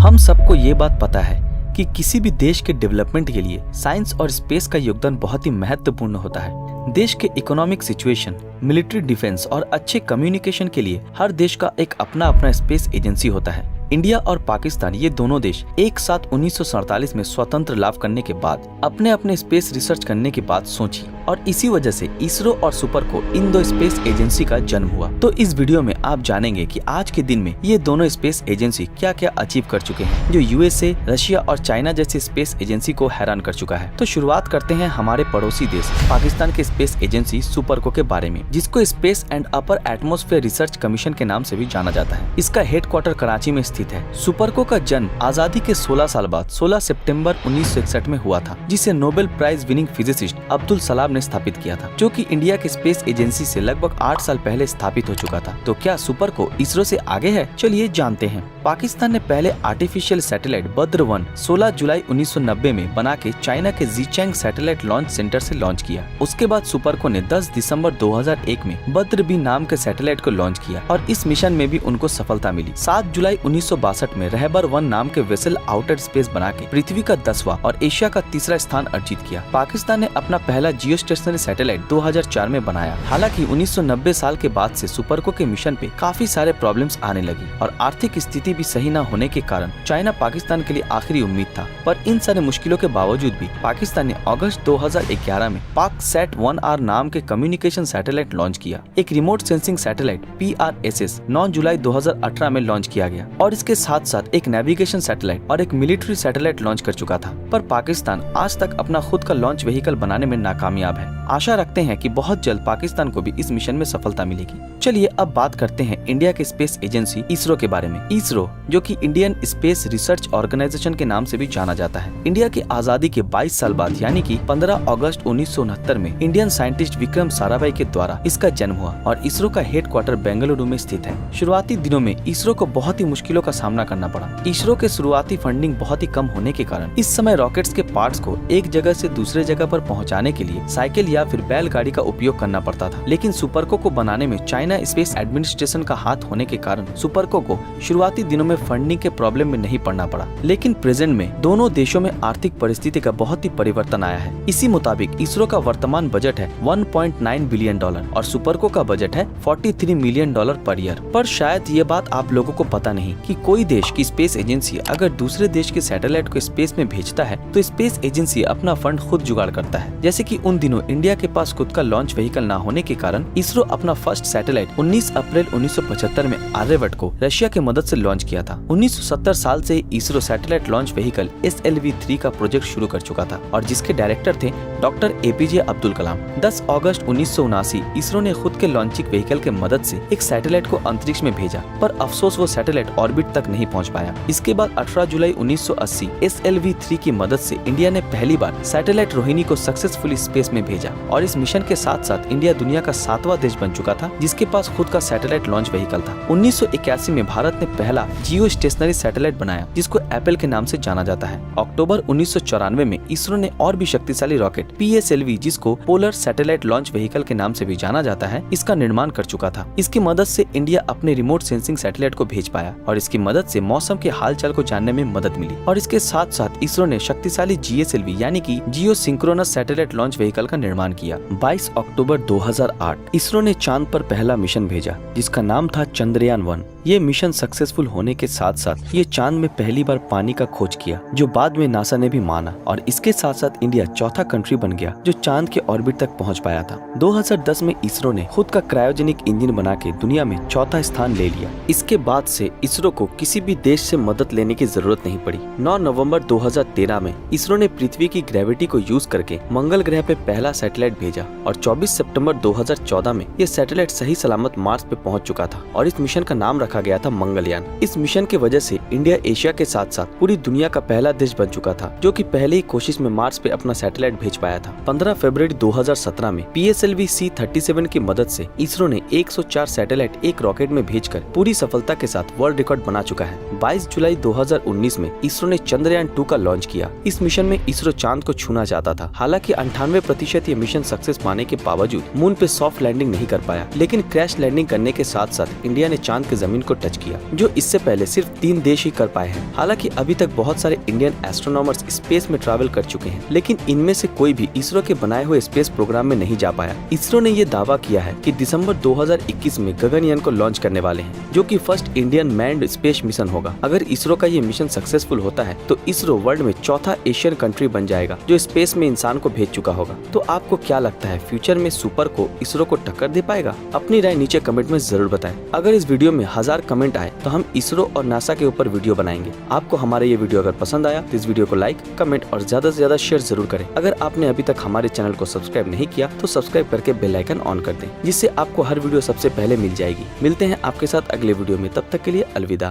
हम सबको ये बात पता है कि किसी भी देश के डेवलपमेंट के लिए साइंस और स्पेस का योगदान बहुत ही महत्वपूर्ण होता है। देश के इकोनॉमिक सिचुएशन, मिलिट्री डिफेंस और अच्छे कम्युनिकेशन के लिए हर देश का एक अपना स्पेस एजेंसी होता है। इंडिया और पाकिस्तान ये दोनों देश एक साथ 1947 में स्वतंत्र लाभ करने के बाद अपने स्पेस रिसर्च करने की बात सोची और इसी वजह से इसरो और सुपरको इन दो स्पेस एजेंसी का जन्म हुआ। तो इस वीडियो में आप जानेंगे कि आज के दिन में ये दोनों स्पेस एजेंसी क्या क्या अचीव कर चुके हैं, जो यूएसए, रशिया और चाइना जैसी स्पेस एजेंसी को हैरान कर चुका है। तो शुरुआत करते हैं हमारे पड़ोसी देश पाकिस्तान के स्पेस एजेंसी सुपरको के बारे में, जिसको space and upper atmosphere research commission के नाम से भी जाना जाता है। इसका हेडक्वार्टर कराची में स्थित है। सुपरको का जन्म आजादी के 16 साल बाद 16 सितंबर 1961 में हुआ था, जिसे Nobel prize winning physicist Abdul Salam ने स्थापित किया था, जो कि इंडिया के स्पेस एजेंसी से लगभग 8 साल पहले स्थापित हो चुका था। तो क्या सुपरको इसरो से आगे है? चलिए जानते हैं। पाकिस्तान ने पहले आर्टिफिशियल सैटेलाइट बद्र-1 16 जुलाई 1990 में बना के चाइना के जीचैंग सैटेलाइट लॉन्च सेंटर से लॉन्च किया। उसके बाद सुपरको ने 10 दिसंबर 2001 में बद्र-B नाम के सैटेलाइट को लॉन्च किया और इस मिशन में भी उनको सफलता मिली। 7 जुलाई 1962 में रहबर-1 नाम के वेसल आउटर स्पेस बना के पृथ्वी का 10वां और एशिया का तीसरा स्थान अर्जित किया। पाकिस्तान ने अपना पहला जियो स्टेशनरी सैटेलाइट 2004 में बनाया। हालांकि 1990 साल के बाद से सुपरको के मिशन पे काफी सारे प्रॉब्लम्स आने लगी और आर्थिक स्थिति भी सही न होने के कारण चाइना पाकिस्तान के लिए आखिरी उम्मीद था। पर इन सारे मुश्किलों के बावजूद भी पाकिस्तान ने अगस्त 2011 में PAKSat-1R नाम के कम्युनिकेशन सैटेलाइट लॉन्च किया। एक रिमोट सेंसिंग सैटेलाइट PRSS 9 जुलाई 2018 में लॉन्च किया गया और इसके साथ साथ एक नेविगेशन सैटेलाइट और एक मिलिट्री सैटेलाइट लॉन्च कर चुका था। पर पाकिस्तान आज तक अपना खुद का लॉन्च व्हीकल बनाने में नाकामयाब है। आशा रखते हैं कि बहुत जल्द पाकिस्तान को भी इस मिशन में सफलता मिलेगी। चलिए अब बात करते हैं इंडिया के स्पेस एजेंसी इसरो के बारे में। इसरो, जो कि इंडियन स्पेस रिसर्च ऑर्गेनाइजेशन के नाम से भी जाना जाता है, इंडिया की आजादी के 22 साल बाद यानी कि 15 अगस्त 1969 में इंडियन साइंटिस्ट विक्रम साराभाई के द्वारा इसका जन्म हुआ और इसरो का हेडक्वार्टर बेंगलुरु में स्थित है। शुरुआती दिनों में इसरो को बहुत ही मुश्किलों का सामना करना पड़ा। इसरो के शुरुआती फंडिंग बहुत ही कम होने के कारण इस समय रॉकेट्स के पार्ट्स को एक जगह से दूसरे जगह पर पहुंचाने के लिए साइकिल या फिर बैलगाड़ी का उपयोग करना पड़ता था। लेकिन सुपरको को बनाने में चाइना स्पेस एडमिनिस्ट्रेशन का हाथ होने के कारण सुपरको को शुरुआती दिनों में फंडिंग के प्रॉब्लम में नहीं पड़ना पड़ा। लेकिन प्रेजेंट में दोनों देशों में आर्थिक परिस्थिति का बहुत ही परिवर्तन आया है। इसी मुताबिक इसरो का वर्तमान बजट है $1.9 बिलियन और सुपरको का बजट है $43 मिलियन पर ईयर। पर शायद ये बात आप लोगों को पता नहीं कि कोई देश की स्पेस एजेंसी अगर दूसरे देश के सैटेलाइट को स्पेस में भेजता है तो स्पेस एजेंसी अपना फंड खुद जुगाड़ करता है। जैसे कि उन दिनों इंडिया के पास खुद का लॉन्च व्हीकल न होने के कारण इसरो अपना फर्स्ट सैटेलाइट 19 अप्रैल 1975 में आर्यभट्ट को रशिया की मदद से लॉन्च किया था। 1970 साल से ISRO satellite launch vehicle SLV-3 का प्रोजेक्ट शुरू कर चुका था और जिसके डायरेक्टर थे डॉक्टर APJ अब्दुल कलाम। 10 अगस्त 1979 इसरो ने खुद के लॉन्चिंग व्हीकल के मदद से एक सैटेलाइट को अंतरिक्ष में भेजा, पर अफसोस वो सैटेलाइट ऑर्बिट तक नहीं पहुंच पाया। इसके बाद 18 जुलाई 1980 SLV-3 की मदद से इंडिया ने पहली बार सैटेलाइट रोहिणी को सक्सेसफुली स्पेस में भेजा और इस मिशन के साथ साथ इंडिया दुनिया का 7वां देश बन चुका था जिसके पास खुद का सैटेलाइट लॉन्च व्हीकल था। 1981 में भारत ने पहला जियो स्टेशनरी सैटेलाइट बनाया जिसको एप्पल के नाम से जाना जाता है। अक्टूबर 1994 में इसरो ने और भी शक्तिशाली रॉकेट PSLV, जिसको पोलर सैटेलाइट लॉन्च व्हीकल के नाम से भी जाना जाता है, इसका निर्माण कर चुका था। इसकी मदद से इंडिया अपने रिमोट सेंसिंग सैटेलाइट को भेज पाया और इसकी मदद से मौसम के हालचाल को जानने में मदद मिली। और इसके साथ साथ इसरो ने शक्तिशाली GSLV यानी कि जियो सिंक्रोनस सैटेलाइट लॉन्च व्हीकल का निर्माण किया। 22 अक्टूबर 2008 इसरो ने चांद पर पहला मिशन भेजा जिसका नाम था चंद्रयान-1। ये मिशन सक्सेसफुल होने के साथ साथ ये चांद में पहली बार पानी का खोज किया, जो बाद में नासा ने भी माना और इसके साथ साथ इंडिया चौथा कंट्री बन गया जो चांद के ऑर्बिट तक पहुंच पाया था। 2010 में इसरो ने खुद का क्रायोजेनिक इंजन बना के दुनिया में चौथा स्थान ले लिया। इसके बाद से इसरो को किसी भी देश से मदद लेने की जरूरत नहीं पड़ी। 9 नवंबर 2013 में इसरो ने पृथ्वी की ग्रेविटी को यूज करके मंगल ग्रह पे पहला सैटेलाइट भेजा और 24 सितंबर 2014 में ये सैटेलाइट सही सलामत मार्स पे पहुंच चुका था और इस मिशन का नाम रखा गया था मंगलयान। इस मिशन की वजह से इंडिया एशिया के साथ साथ पूरी दुनिया का पहला देश बन चुका था जो कि पहले ही कोशिश में मार्स पे अपना सैटेलाइट भेज पाया था। 15 फरवरी 2017 में PSLV-C-37 की मदद से इसरो ने 104 सैटेलाइट एक रॉकेट में भेजकर पूरी सफलता के साथ वर्ल्ड रिकॉर्ड बना चुका है। 22 जुलाई 2019 में इसरो ने चंद्रयान-2 का लॉन्च किया। इस मिशन में इसरो चांद को छूना चाहता था। हालांकि 98% ये मिशन सक्सेस पाने के बावजूद मून पे सॉफ्ट लैंडिंग नहीं कर पाया, लेकिन क्रैश लैंडिंग करने के साथ साथ इंडिया ने चांद की जमीन को टच किया, जो इससे पहले सिर्फ 3 देश ही कर पाए हैं। हालांकि अभी तक बहुत सारे इंडियन एस्ट्रोनॉमर्स स्पेस में ट्रैवल कर चुके हैं, लेकिन इनमें से कोई भी इसरो के बनाए हुए स्पेस प्रोग्राम में नहीं जा पाया। इसरो ने ये दावा किया है कि दिसंबर 2021 में गगनयान को लॉन्च करने वाले हैं, जो कि first Indian manned space mission होगा। अगर इसरो का ये मिशन सक्सेसफुल होता है तो इसरो वर्ल्ड में चौथा एशियन कंट्री बन जाएगा जो स्पेस में इंसान को भेज चुका होगा। तो आपको क्या लगता है, फ्यूचर में सुपर को इसरो को टक्कर दे पाएगा? अपनी राय नीचे कमेंट में जरूर बताएं। अगर इस वीडियो में 1000 कमेंट आए तो हम इसरो और नासा के ऊपर वीडियो बनाएंगे। आपको हमारा ये वीडियो अगर पसंद आया तो इस वीडियो को लाइक, कमेंट और ज्यादा से ज्यादा शेयर जरूर करें। अगर आपने अभी तक हमारे चैनल को सब्सक्राइब नहीं किया तो सब्सक्राइब करके बेल आइकन ऑन कर दें, जिससे आपको हर वीडियो सबसे पहले मिल जाएगी। मिलते हैं आपके साथ अगले वीडियो में, तब तक के लिए अलविदा।